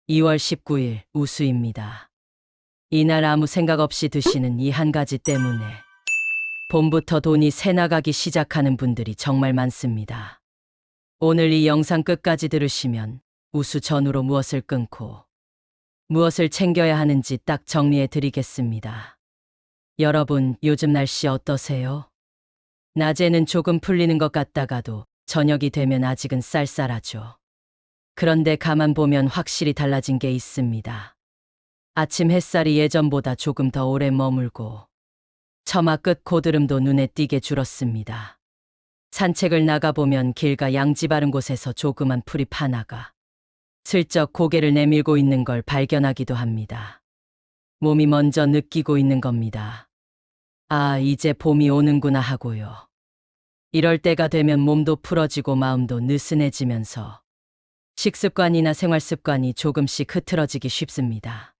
2월 19일 우수입니다. 이날 아무 생각 없이 드시는 이 한 가지 때문에 봄부터 돈이 새 나가기 시작하는 분들이 정말 많습니다. 오늘 이 영상 끝까지 들으시면 우수 전후로 무엇을 끊고 무엇을 챙겨야 하는지 딱 정리해 드리겠습니다. 여러분, 요즘 날씨 어떠세요? 낮에는 조금 풀리는 것 같다가도 저녁이 되면 아직은 쌀쌀하죠. 그런데 가만 보면 확실히 달라진 게 있습니다. 아침 햇살이 예전보다 조금 더 오래 머물고 처마 끝 고드름도 눈에 띄게 줄었습니다. 산책을 나가보면 길가 양지 바른 곳에서 조그만 풀잎 하나가 슬쩍 고개를 내밀고 있는 걸 발견하기도 합니다. 몸이 먼저 느끼고 있는 겁니다. 아, 이제 봄이 오는구나 하고요. 이럴 때가 되면 몸도 풀어지고 마음도 느슨해지면서 식습관이나 생활습관이 조금씩 흐트러지기 쉽습니다.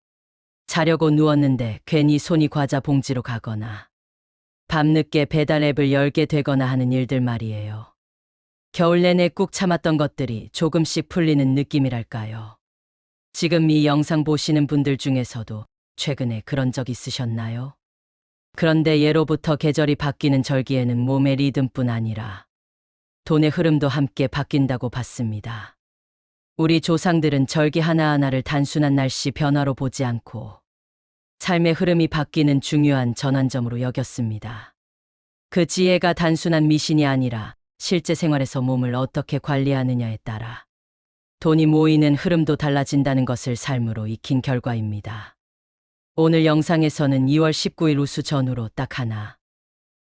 자려고 누웠는데 괜히 손이 과자 봉지로 가거나 밤늦게 배달 앱을 열게 되거나 하는 일들 말이에요. 겨울 내내 꾹 참았던 것들이 조금씩 풀리는 느낌이랄까요. 지금 이 영상 보시는 분들 중에서도 최근에 그런 적 있으셨나요? 그런데 예로부터 계절이 바뀌는 절기에는 몸의 리듬뿐 아니라 돈의 흐름도 함께 바뀐다고 봤습니다. 우리 조상들은 절기 하나하나를 단순한 날씨 변화로 보지 않고 삶의 흐름이 바뀌는 중요한 전환점으로 여겼습니다. 그 지혜가 단순한 미신이 아니라 실제 생활에서 몸을 어떻게 관리하느냐에 따라 돈이 모이는 흐름도 달라진다는 것을 삶으로 익힌 결과입니다. 오늘 영상에서는 2월 19일 우수 전후로 딱 하나,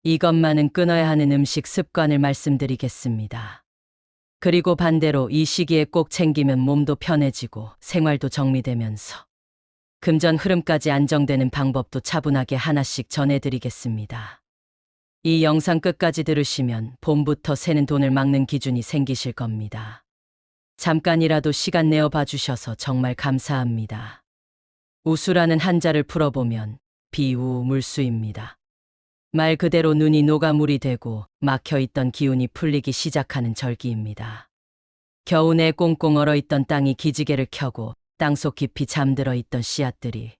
이것만은 끊어야 하는 음식 습관을 말씀드리겠습니다. 그리고 반대로 이 시기에 꼭 챙기면 몸도 편해지고 생활도 정리되면서 금전 흐름까지 안정되는 방법도 차분하게 하나씩 전해드리겠습니다. 이 영상 끝까지 들으시면 봄부터 새는 돈을 막는 기준이 생기실 겁니다. 잠깐이라도 시간 내어 봐주셔서 정말 감사합니다. 우수라는 한자를 풀어보면 비우물수입니다. 말 그대로 눈이 녹아물이 되고 막혀있던 기운이 풀리기 시작하는 절기입니다. 겨우내 꽁꽁 얼어있던 땅이 기지개를 켜고 땅속 깊이 잠들어 있던 씨앗들이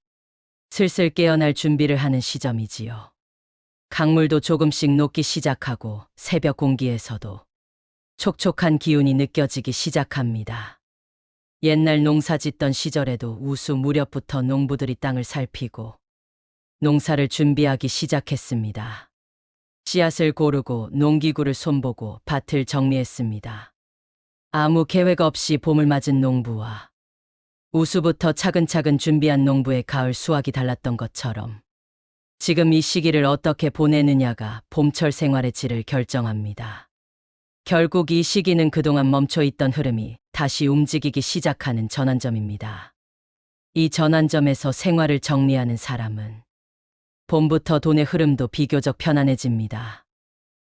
슬슬 깨어날 준비를 하는 시점이지요. 강물도 조금씩 녹기 시작하고 새벽 공기에서도 촉촉한 기운이 느껴지기 시작합니다. 옛날 농사 짓던 시절에도 우수 무렵부터 농부들이 땅을 살피고 농사를 준비하기 시작했습니다. 씨앗을 고르고 농기구를 손보고 밭을 정리했습니다. 아무 계획 없이 봄을 맞은 농부와 우수부터 차근차근 준비한 농부의 가을 수확이 달랐던 것처럼 지금 이 시기를 어떻게 보내느냐가 봄철 생활의 질을 결정합니다. 결국 이 시기는 그동안 멈춰있던 흐름이 다시 움직이기 시작하는 전환점입니다. 이 전환점에서 생활을 정리하는 사람은 봄부터 돈의 흐름도 비교적 편안해집니다.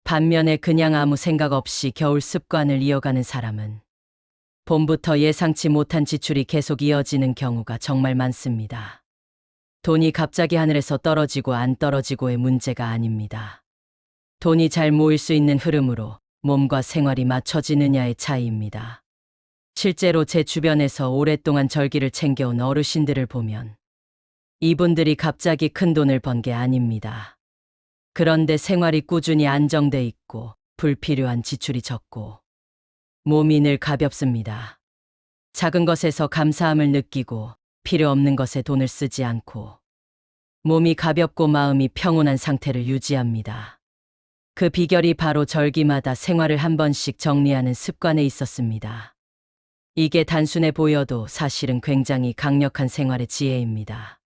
반면에 그냥 아무 생각 없이 겨울 습관을 이어가는 사람은 봄부터 예상치 못한 지출이 계속 이어지는 경우가 정말 많습니다. 돈이 갑자기 하늘에서 떨어지고 안 떨어지고의 문제가 아닙니다. 돈이 잘 모일 수 있는 흐름으로 몸과 생활이 맞춰지느냐의 차이입니다. 실제로 제 주변에서 오랫동안 절기를 챙겨온 어르신들을 보면 이분들이 갑자기 큰 돈을 번 게 아닙니다. 그런데 생활이 꾸준히 안정돼 있고 불필요한 지출이 적고 몸이 늘 가볍습니다. 작은 것에서 감사함을 느끼고 필요 없는 것에 돈을 쓰지 않고 몸이 가볍고 마음이 평온한 상태를 유지합니다. 그 비결이 바로 절기마다 생활을 한 번씩 정리하는 습관에 있었습니다. 이게 단순해 보여도 사실은 굉장히 강력한 생활의 지혜입니다.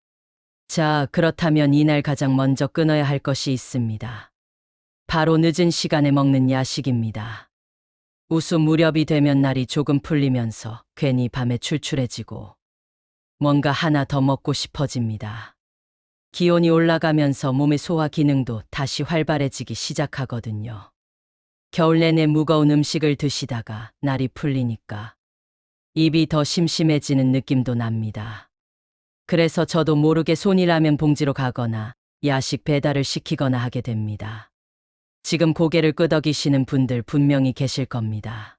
자, 그렇다면 이날 가장 먼저 끊어야 할 것이 있습니다. 바로 늦은 시간에 먹는 야식입니다. 우수 무렵이 되면 날이 조금 풀리면서 괜히 밤에 출출해지고 뭔가 하나 더 먹고 싶어집니다. 기온이 올라가면서 몸의 소화 기능도 다시 활발해지기 시작하거든요. 겨울 내내 무거운 음식을 드시다가 날이 풀리니까 입이 더 심심해지는 느낌도 납니다. 그래서 저도 모르게 손이 라면 봉지로 가거나 야식 배달을 시키거나 하게 됩니다. 지금 고개를 끄덕이시는 분들 분명히 계실 겁니다.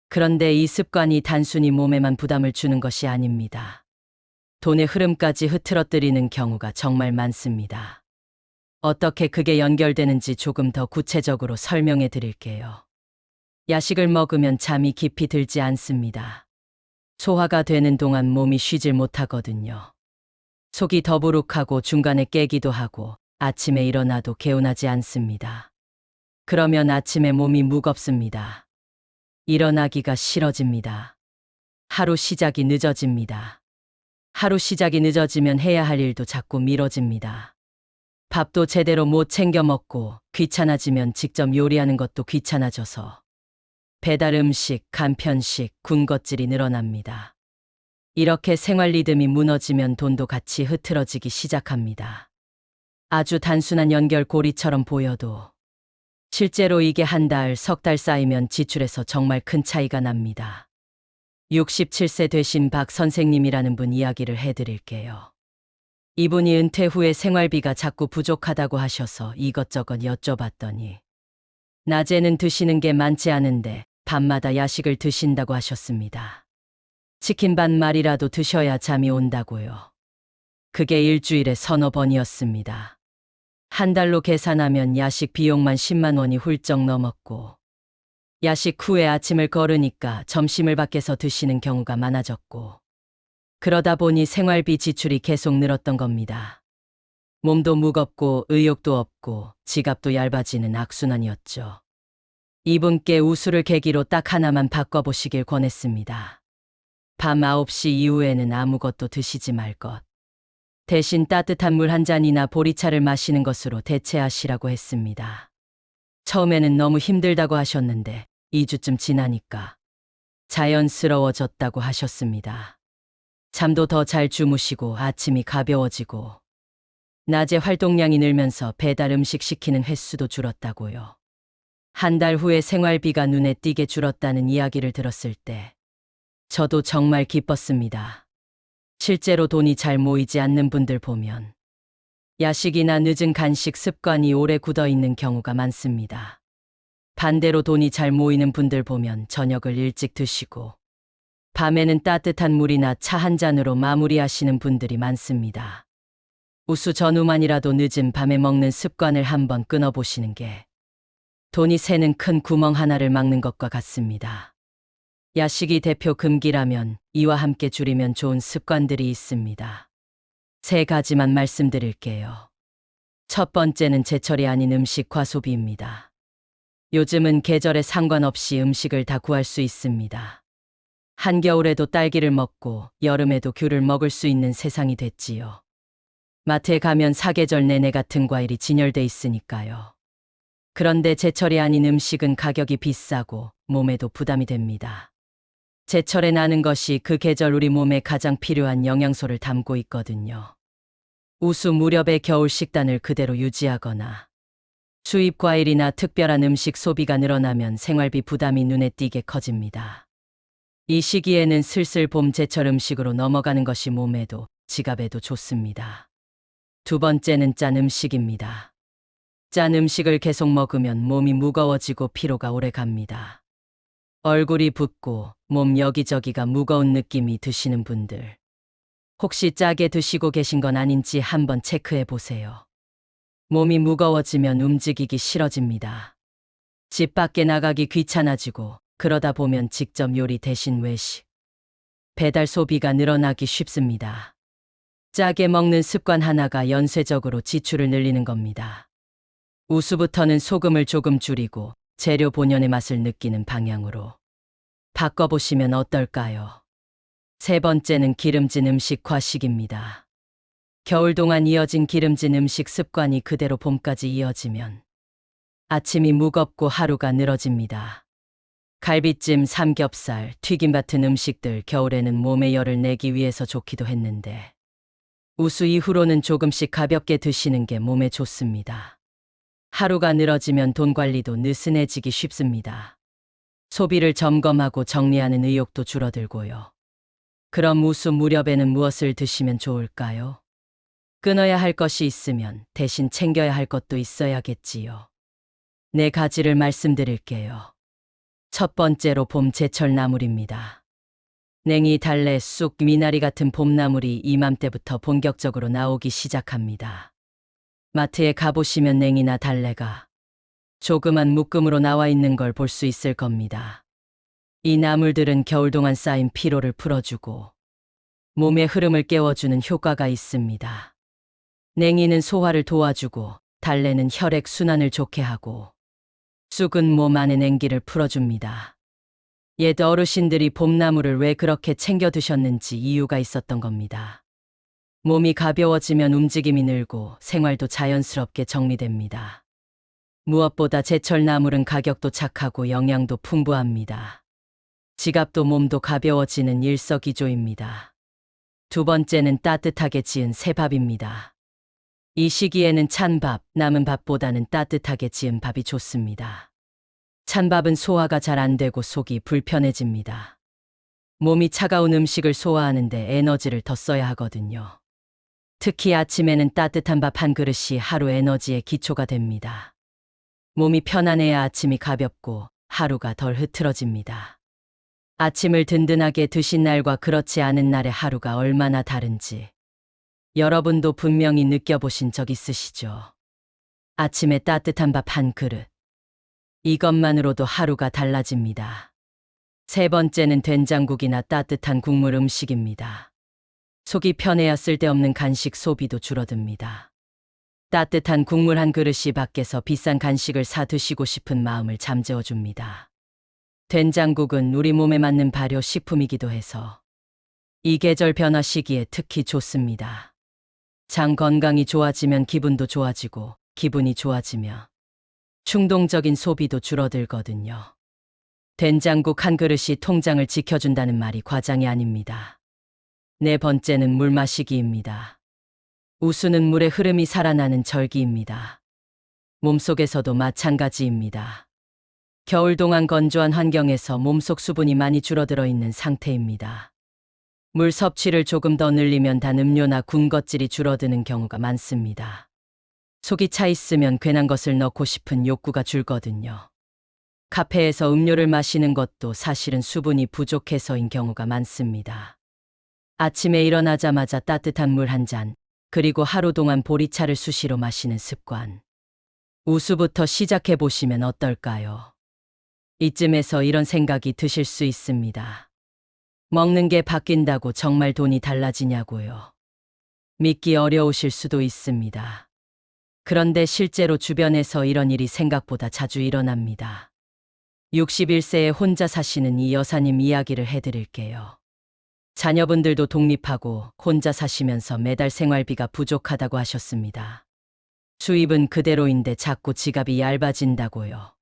그런데 이 습관이 단순히 몸에만 부담을 주는 것이 아닙니다. 돈의 흐름까지 흐트러뜨리는 경우가 정말 많습니다. 어떻게 그게 연결되는지 조금 더 구체적으로 설명해 드릴게요. 야식을 먹으면 잠이 깊이 들지 않습니다. 소화가 되는 동안 몸이 쉬질 못하거든요. 속이 더부룩하고 중간에 깨기도 하고 아침에 일어나도 개운하지 않습니다. 그러면 아침에 몸이 무겁습니다. 일어나기가 싫어집니다. 하루 시작이 늦어집니다. 하루 시작이 늦어지면 해야 할 일도 자꾸 미뤄집니다. 밥도 제대로 못 챙겨 먹고 귀찮아지면 직접 요리하는 것도 귀찮아져서 배달 음식, 간편식, 군것질이 늘어납니다. 이렇게 생활 리듬이 무너지면 돈도 같이 흐트러지기 시작합니다. 아주 단순한 연결고리처럼 보여도 실제로 이게 한 달, 석 달 쌓이면 지출에서 정말 큰 차이가 납니다. 67세 되신 박 선생님이라는 분 이야기를 해드릴게요. 이분이 은퇴 후에 생활비가 자꾸 부족하다고 하셔서 이것저것 여쭤봤더니 낮에는 드시는 게 많지 않은데 밤마다 야식을 드신다고 하셨습니다. 치킨 반 마리라도 드셔야 잠이 온다고요. 그게 일주일에 서너 번이었습니다. 한 달로 계산하면 야식 비용만 10만 원이 훌쩍 넘었고 야식 후에 아침을 거르니까 점심을 밖에서 드시는 경우가 많아졌고 그러다 보니 생활비 지출이 계속 늘었던 겁니다. 몸도 무겁고 의욕도 없고 지갑도 얇아지는 악순환이었죠. 이분께 우수를 계기로 딱 하나만 바꿔보시길 권했습니다. 밤 9시 이후에는 아무것도 드시지 말 것. 대신 따뜻한 물 한 잔이나 보리차를 마시는 것으로 대체하시라고 했습니다. 처음에는 너무 힘들다고 하셨는데 2주쯤 지나니까 자연스러워졌다고 하셨습니다. 잠도 더 잘 주무시고 아침이 가벼워지고 낮에 활동량이 늘면서 배달 음식 시키는 횟수도 줄었다고요. 한 달 후에 생활비가 눈에 띄게 줄었다는 이야기를 들었을 때 저도 정말 기뻤습니다. 실제로 돈이 잘 모이지 않는 분들 보면 야식이나 늦은 간식 습관이 오래 굳어 있는 경우가 많습니다. 반대로 돈이 잘 모이는 분들 보면 저녁을 일찍 드시고 밤에는 따뜻한 물이나 차 한 잔으로 마무리하시는 분들이 많습니다. 우수 전후만이라도 늦은 밤에 먹는 습관을 한번 끊어보시는 게 돈이 새는 큰 구멍 하나를 막는 것과 같습니다. 야식이 대표 금기라면 이와 함께 줄이면 좋은 습관들이 있습니다. 3가지만 말씀드릴게요. 첫 번째는 제철이 아닌 음식 과소비입니다. 요즘은 계절에 상관없이 음식을 다 구할 수 있습니다. 한겨울에도 딸기를 먹고 여름에도 귤을 먹을 수 있는 세상이 됐지요. 마트에 가면 사계절 내내 같은 과일이 진열돼 있으니까요. 그런데 제철이 아닌 음식은 가격이 비싸고 몸에도 부담이 됩니다. 제철에 나는 것이 그 계절 우리 몸에 가장 필요한 영양소를 담고 있거든요. 우수 무렵의 겨울 식단을 그대로 유지하거나 수입 과일이나 특별한 음식 소비가 늘어나면 생활비 부담이 눈에 띄게 커집니다. 이 시기에는 슬슬 봄 제철 음식으로 넘어가는 것이 몸에도 지갑에도 좋습니다. 두 번째는 짠 음식입니다. 짠 음식을 계속 먹으면 몸이 무거워지고 피로가 오래 갑니다. 얼굴이 붓고 몸 여기저기가 무거운 느낌이 드시는 분들. 혹시 짜게 드시고 계신 건 아닌지 한번 체크해 보세요. 몸이 무거워지면 움직이기 싫어집니다. 집 밖에 나가기 귀찮아지고 그러다 보면 직접 요리 대신 외식, 배달 소비가 늘어나기 쉽습니다. 짜게 먹는 습관 하나가 연쇄적으로 지출을 늘리는 겁니다. 우수부터는 소금을 조금 줄이고 재료 본연의 맛을 느끼는 방향으로 바꿔보시면 어떨까요? 3번째는 기름진 음식 과식입니다. 겨울 동안 이어진 기름진 음식 습관이 그대로 봄까지 이어지면 아침이 무겁고 하루가 늘어집니다. 갈비찜, 삼겹살, 튀김 같은 음식들 겨울에는 몸에 열을 내기 위해서 좋기도 했는데 우수 이후로는 조금씩 가볍게 드시는 게 몸에 좋습니다. 하루가 늘어지면 돈 관리도 느슨해지기 쉽습니다. 소비를 점검하고 정리하는 의욕도 줄어들고요. 그럼 우수 무렵에는 무엇을 드시면 좋을까요? 끊어야 할 것이 있으면 대신 챙겨야 할 것도 있어야겠지요. 4가지를 말씀드릴게요. 첫 번째로 봄 제철 나물입니다. 냉이, 달래, 쑥, 미나리 같은 봄나물이 이맘때부터 본격적으로 나오기 시작합니다. 마트에 가보시면 냉이나 달래가 조그만 묶음으로 나와 있는 걸 볼 수 있을 겁니다. 이 나물들은 겨울 동안 쌓인 피로를 풀어주고 몸의 흐름을 깨워주는 효과가 있습니다. 냉이는 소화를 도와주고 달래는 혈액 순환을 좋게 하고 쑥은 몸 안의 냉기를 풀어줍니다. 옛 어르신들이 봄나물을 왜 그렇게 챙겨 드셨는지 이유가 있었던 겁니다. 몸이 가벼워지면 움직임이 늘고 생활도 자연스럽게 정리됩니다. 무엇보다 제철 나물은 가격도 착하고 영양도 풍부합니다. 지갑도 몸도 가벼워지는 일석이조입니다. 두 번째는 따뜻하게 지은 새밥입니다. 이 시기에는 찬밥, 남은 밥보다는 따뜻하게 지은 밥이 좋습니다. 찬밥은 소화가 잘 안 되고 속이 불편해집니다. 몸이 차가운 음식을 소화하는데 에너지를 더 써야 하거든요. 특히 아침에는 따뜻한 밥 한 그릇이 하루 에너지의 기초가 됩니다. 몸이 편안해야 아침이 가볍고 하루가 덜 흐트러집니다. 아침을 든든하게 드신 날과 그렇지 않은 날의 하루가 얼마나 다른지 여러분도 분명히 느껴보신 적 있으시죠? 아침에 따뜻한 밥 한 그릇. 이것만으로도 하루가 달라집니다. 세 번째는 된장국이나 따뜻한 국물 음식입니다. 속이 편해야 쓸데없는 간식 소비도 줄어듭니다. 따뜻한 국물 한 그릇이 밖에서 비싼 간식을 사 드시고 싶은 마음을 잠재워줍니다. 된장국은 우리 몸에 맞는 발효 식품이기도 해서 이 계절 변화 시기에 특히 좋습니다. 장 건강이 좋아지면 기분도 좋아지고 기분이 좋아지면 충동적인 소비도 줄어들거든요. 된장국 한 그릇이 통장을 지켜준다는 말이 과장이 아닙니다. 네 번째는 물 마시기입니다. 우수는 물의 흐름이 살아나는 절기입니다. 몸속에서도 마찬가지입니다. 겨울 동안 건조한 환경에서 몸속 수분이 많이 줄어들어 있는 상태입니다. 물 섭취를 조금 더 늘리면 단 음료나 군것질이 줄어드는 경우가 많습니다. 속이 차 있으면 괜한 것을 넣고 싶은 욕구가 줄거든요. 카페에서 음료를 마시는 것도 사실은 수분이 부족해서인 경우가 많습니다. 아침에 일어나자마자 따뜻한 물 한 잔, 그리고 하루 동안 보리차를 수시로 마시는 습관. 우수부터 시작해 보시면 어떨까요? 이쯤에서 이런 생각이 드실 수 있습니다. 먹는 게 바뀐다고 정말 돈이 달라지냐고요. 믿기 어려우실 수도 있습니다. 그런데 실제로 주변에서 이런 일이 생각보다 자주 일어납니다. 61세에 혼자 사시는 이 여사님 이야기를 해드릴게요. 자녀분들도 독립하고 혼자 사시면서 매달 생활비가 부족하다고 하셨습니다. 수입은 그대로인데 자꾸 지갑이 얇아진다고요.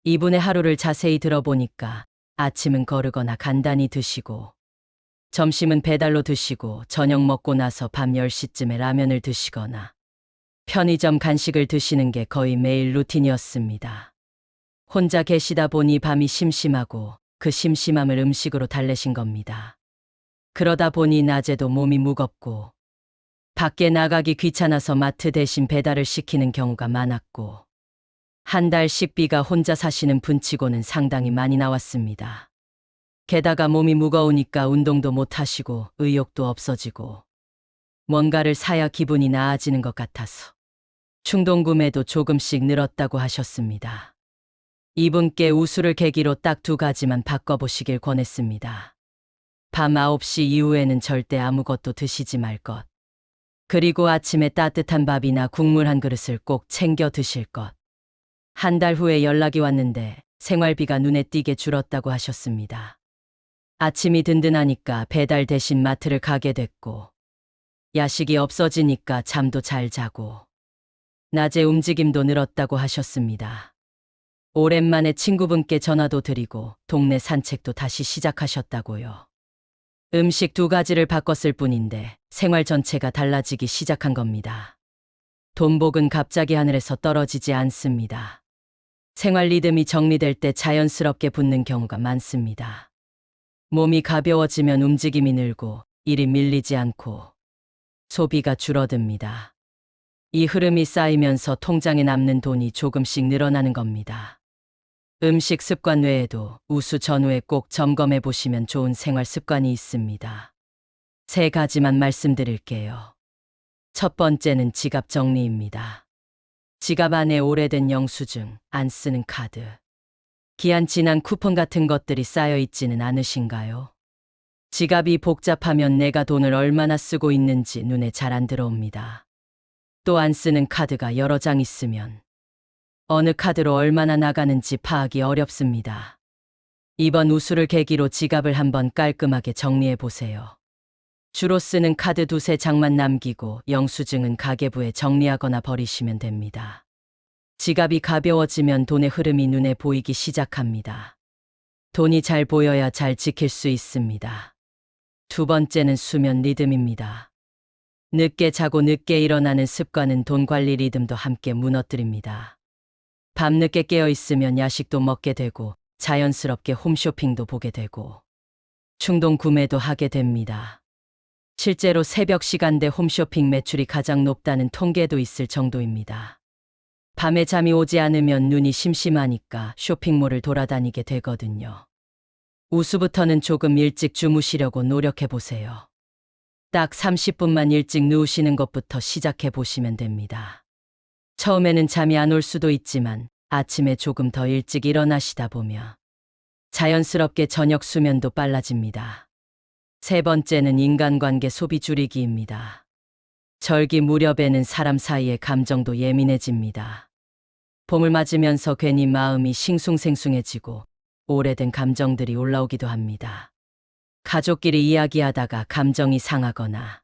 이분의 하루를 자세히 들어보니까 아침은 거르거나 간단히 드시고 점심은 배달로 드시고 저녁 먹고 나서 밤 10시쯤에 라면을 드시거나 편의점 간식을 드시는 게 거의 매일 루틴이었습니다. 혼자 계시다 보니 밤이 심심하고 그 심심함을 음식으로 달래신 겁니다. 그러다 보니 낮에도 몸이 무겁고 밖에 나가기 귀찮아서 마트 대신 배달을 시키는 경우가 많았고 한 달 식비가 혼자 사시는 분치고는 상당히 많이 나왔습니다. 게다가 몸이 무거우니까 운동도 못 하시고 의욕도 없어지고 뭔가를 사야 기분이 나아지는 것 같아서 충동구매도 조금씩 늘었다고 하셨습니다. 이분께 우수를 계기로 딱 두 가지만 바꿔보시길 권했습니다. 밤 9시 이후에는 절대 아무것도 드시지 말 것. 그리고 아침에 따뜻한 밥이나 국물 한 그릇을 꼭 챙겨 드실 것. 한 달 후에 연락이 왔는데 생활비가 눈에 띄게 줄었다고 하셨습니다. 아침이 든든하니까 배달 대신 마트를 가게 됐고 야식이 없어지니까 잠도 잘 자고 낮에 움직임도 늘었다고 하셨습니다. 오랜만에 친구분께 전화도 드리고 동네 산책도 다시 시작하셨다고요. 음식 두 가지를 바꿨을 뿐인데 생활 전체가 달라지기 시작한 겁니다. 돈복은 갑자기 하늘에서 떨어지지 않습니다. 생활 리듬이 정리될 때 자연스럽게 붙는 경우가 많습니다. 몸이 가벼워지면 움직임이 늘고 일이 밀리지 않고 소비가 줄어듭니다. 이 흐름이 쌓이면서 통장에 남는 돈이 조금씩 늘어나는 겁니다. 음식 습관 외에도 우수 전후에 꼭 점검해 보시면 좋은 생활 습관이 있습니다. 3가지만 말씀드릴게요. 첫 번째는 지갑 정리입니다. 지갑 안에 오래된 영수증, 안 쓰는 카드, 기한 지난 쿠폰 같은 것들이 쌓여 있지는 않으신가요? 지갑이 복잡하면 내가 돈을 얼마나 쓰고 있는지 눈에 잘 안 들어옵니다. 또 안 쓰는 카드가 여러 장 있으면 어느 카드로 얼마나 나가는지 파악이 어렵습니다. 이번 우수를 계기로 지갑을 한번 깔끔하게 정리해 보세요. 주로 쓰는 카드 2~3장만 남기고 영수증은 가계부에 정리하거나 버리시면 됩니다. 지갑이 가벼워지면 돈의 흐름이 눈에 보이기 시작합니다. 돈이 잘 보여야 잘 지킬 수 있습니다. 두 번째는 수면 리듬입니다. 늦게 자고 늦게 일어나는 습관은 돈 관리 리듬도 함께 무너뜨립니다. 밤늦게 깨어 있으면 야식도 먹게 되고 자연스럽게 홈쇼핑도 보게 되고 충동 구매도 하게 됩니다. 실제로 새벽 시간대 홈쇼핑 매출이 가장 높다는 통계도 있을 정도입니다. 밤에 잠이 오지 않으면 눈이 심심하니까 쇼핑몰을 돌아다니게 되거든요. 우수부터는 조금 일찍 주무시려고 노력해 보세요. 딱 30분만 일찍 누우시는 것부터 시작해 보시면 됩니다. 처음에는 잠이 안 올 수도 있지만 아침에 조금 더 일찍 일어나시다 보면 자연스럽게 저녁 수면도 빨라집니다. 세 번째는 인간관계 소비 줄이기입니다. 절기 무렵에는 사람 사이의 감정도 예민해집니다. 봄을 맞으면서 괜히 마음이 싱숭생숭해지고 오래된 감정들이 올라오기도 합니다. 가족끼리 이야기하다가 감정이 상하거나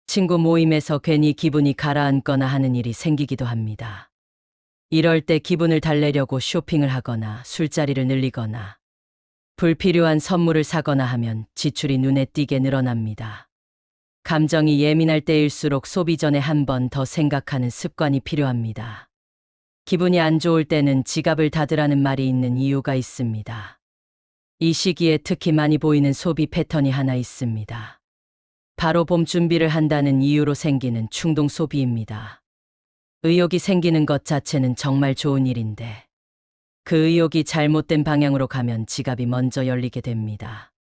친구 모임에서 괜히 기분이 가라앉거나 하는 일이 생기기도 합니다. 이럴 때 기분을 달래려고 쇼핑을 하거나 술자리를 늘리거나 불필요한 선물을 사거나 하면 지출이 눈에 띄게 늘어납니다. 감정이 예민할 때일수록 소비 전에 한 번 더 생각하는 습관이 필요합니다. 기분이 안 좋을 때는 지갑을 닫으라는 말이 있는 이유가 있습니다. 이 시기에 특히 많이 보이는 소비 패턴이 하나 있습니다. 바로 봄 준비를 한다는 이유로 생기는 충동 소비입니다. 의욕이 생기는 것 자체는 정말 좋은 일인데 그 의욕이 잘못된 방향으로 가면 지갑이 먼저 열리게 됩니다.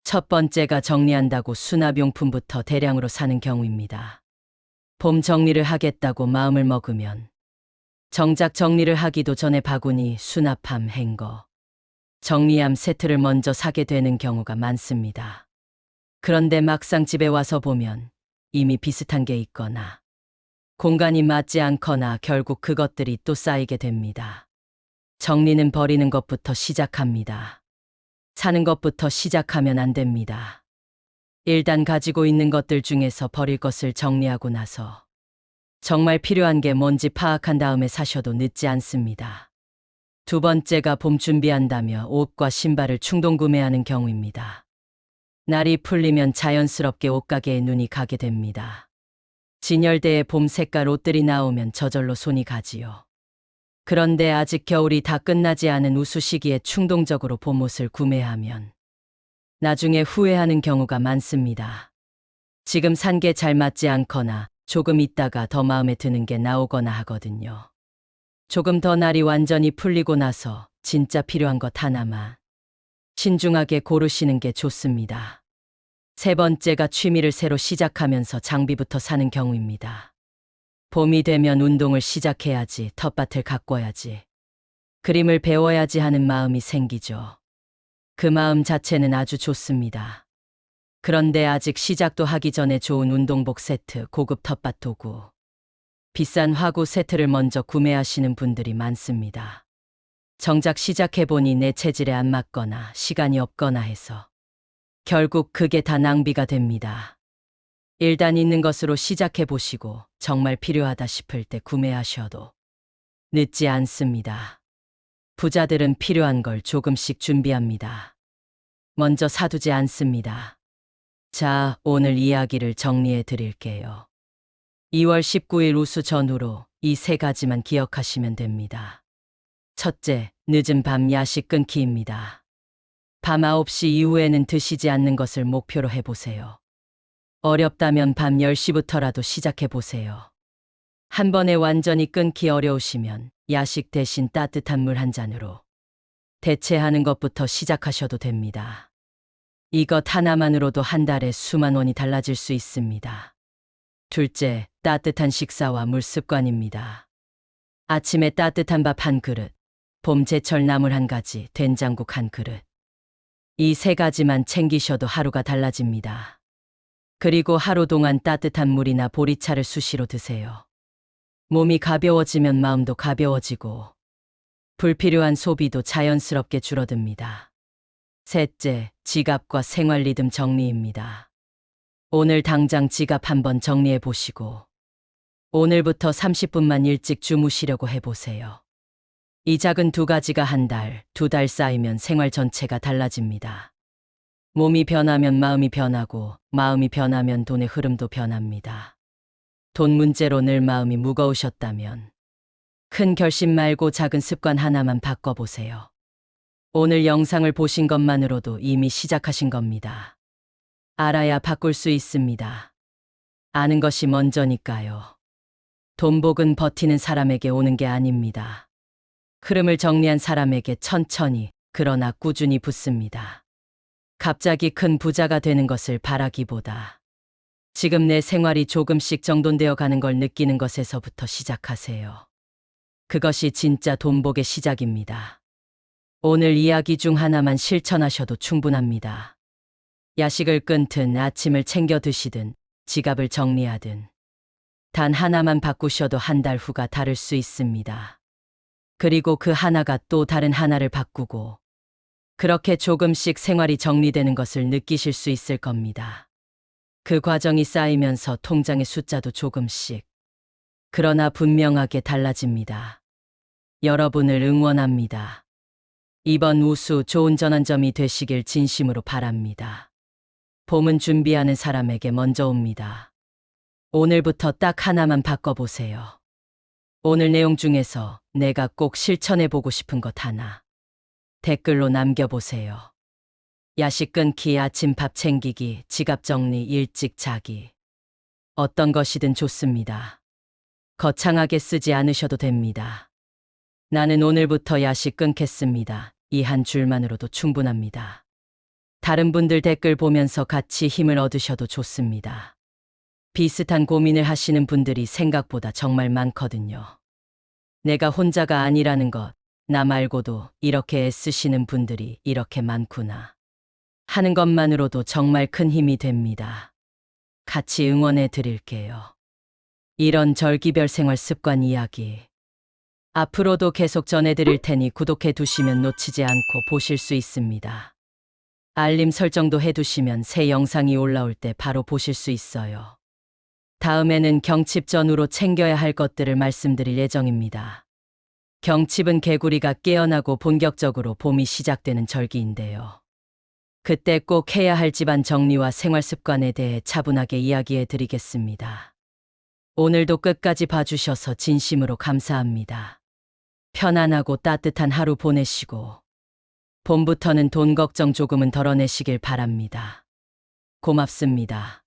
첫 번째가 정리한다고 수납용품부터 대량으로 사는 경우입니다. 봄 정리를 하겠다고 마음을 먹으면 정작 정리를 하기도 전에 바구니, 수납함, 행거, 정리함 세트를 먼저 사게 되는 경우가 많습니다. 그런데 막상 집에 와서 보면 이미 비슷한 게 있거나 공간이 맞지 않거나 결국 그것들이 또 쌓이게 됩니다. 정리는 버리는 것부터 시작합니다. 사는 것부터 시작하면 안 됩니다. 일단 가지고 있는 것들 중에서 버릴 것을 정리하고 나서 정말 필요한 게 뭔지 파악한 다음에 사셔도 늦지 않습니다. 두 번째가 봄 준비한다며 옷과 신발을 충동 구매하는 경우입니다. 날이 풀리면 자연스럽게 옷가게에 눈이 가게 됩니다. 진열대에 봄 색깔 옷들이 나오면 저절로 손이 가지요. 그런데 아직 겨울이 다 끝나지 않은 우수 시기에 충동적으로 봄옷을 구매하면 나중에 후회하는 경우가 많습니다. 지금 산 게 잘 맞지 않거나 조금 있다가 더 마음에 드는 게 나오거나 하거든요. 조금 더 날이 완전히 풀리고 나서 진짜 필요한 것 하나만 신중하게 고르시는 게 좋습니다. 세 번째가 취미를 새로 시작하면서 장비부터 사는 경우입니다. 봄이 되면 운동을 시작해야지, 텃밭을 가꿔야지, 그림을 배워야지 하는 마음이 생기죠. 그 마음 자체는 아주 좋습니다. 그런데 아직 시작도 하기 전에 좋은 운동복 세트, 고급 텃밭 도구, 비싼 화구 세트를 먼저 구매하시는 분들이 많습니다. 정작 시작해보니 내 체질에 안 맞거나 시간이 없거나 해서 결국 그게 다 낭비가 됩니다. 일단 있는 것으로 시작해보시고 정말 필요하다 싶을 때 구매하셔도 늦지 않습니다. 부자들은 필요한 걸 조금씩 준비합니다. 먼저 사두지 않습니다. 자, 오늘 이야기를 정리해 드릴게요. 2월 19일 우수 전후로 이 3가지만 기억하시면 됩니다. 첫째, 늦은 밤 야식 끊기입니다. 밤 9시 이후에는 드시지 않는 것을 목표로 해보세요. 어렵다면 밤 10시부터라도 시작해보세요. 한 번에 완전히 끊기 어려우시면 야식 대신 따뜻한 물 한 잔으로 대체하는 것부터 시작하셔도 됩니다. 이것 하나만으로도 한 달에 수만 원이 달라질 수 있습니다. 둘째, 따뜻한 식사와 물 습관입니다. 아침에 따뜻한 밥 한 그릇, 봄 제철 나물 한 가지, 된장국 한 그릇. 이 세 가지만 챙기셔도 하루가 달라집니다. 그리고 하루 동안 따뜻한 물이나 보리차를 수시로 드세요. 몸이 가벼워지면 마음도 가벼워지고 불필요한 소비도 자연스럽게 줄어듭니다. 셋째, 지갑과 생활 리듬 정리입니다. 오늘 당장 지갑 한번 정리해 보시고 오늘부터 30분만 일찍 주무시려고 해보세요. 이 작은 두 가지가 한 달, 두 달 쌓이면 생활 전체가 달라집니다. 몸이 변하면 마음이 변하고 마음이 변하면 돈의 흐름도 변합니다. 돈 문제로 늘 마음이 무거우셨다면 큰 결심 말고 작은 습관 하나만 바꿔보세요. 오늘 영상을 보신 것만으로도 이미 시작하신 겁니다. 알아야 바꿀 수 있습니다. 아는 것이 먼저니까요. 돈복은 버티는 사람에게 오는 게 아닙니다. 흐름을 정리한 사람에게 천천히, 그러나 꾸준히 붙습니다. 갑자기 큰 부자가 되는 것을 바라기보다 지금 내 생활이 조금씩 정돈되어 가는 걸 느끼는 것에서부터 시작하세요. 그것이 진짜 돈복의 시작입니다. 오늘 이야기 중 하나만 실천하셔도 충분합니다. 야식을 끊든 아침을 챙겨 드시든 지갑을 정리하든 단 하나만 바꾸셔도 한 달 후가 다를 수 있습니다. 그리고 그 하나가 또 다른 하나를 바꾸고 그렇게 조금씩 생활이 정리되는 것을 느끼실 수 있을 겁니다. 그 과정이 쌓이면서 통장의 숫자도 조금씩, 그러나 분명하게 달라집니다. 여러분을 응원합니다. 이번 우수 좋은 전환점이 되시길 진심으로 바랍니다. 봄은 준비하는 사람에게 먼저 옵니다. 오늘부터 딱 하나만 바꿔보세요. 오늘 내용 중에서 내가 꼭 실천해보고 싶은 것 하나 댓글로 남겨보세요. 야식 끊기, 아침 밥 챙기기, 지갑 정리, 일찍 자기. 어떤 것이든 좋습니다. 거창하게 쓰지 않으셔도 됩니다. 나는 오늘부터 야식 끊겠습니다. 이 한 줄만으로도 충분합니다. 다른 분들 댓글 보면서 같이 힘을 얻으셔도 좋습니다. 비슷한 고민을 하시는 분들이 생각보다 정말 많거든요. 내가 혼자가 아니라는 것, 나 말고도 이렇게 애쓰시는 분들이 이렇게 많구나 하는 것만으로도 정말 큰 힘이 됩니다. 같이 응원해 드릴게요. 이런 절기별 생활 습관 이야기 앞으로도 계속 전해드릴 테니 구독해 두시면 놓치지 않고 보실 수 있습니다. 알림 설정도 해두시면 새 영상이 올라올 때 바로 보실 수 있어요. 다음에는 경칩 전후로 챙겨야 할 것들을 말씀드릴 예정입니다. 경칩은 개구리가 깨어나고 본격적으로 봄이 시작되는 절기인데요. 그때 꼭 해야 할 집안 정리와 생활 습관에 대해 차분하게 이야기해 드리겠습니다. 오늘도 끝까지 봐주셔서 진심으로 감사합니다. 편안하고 따뜻한 하루 보내시고 봄부터는 돈 걱정 조금은 덜어내시길 바랍니다. 고맙습니다.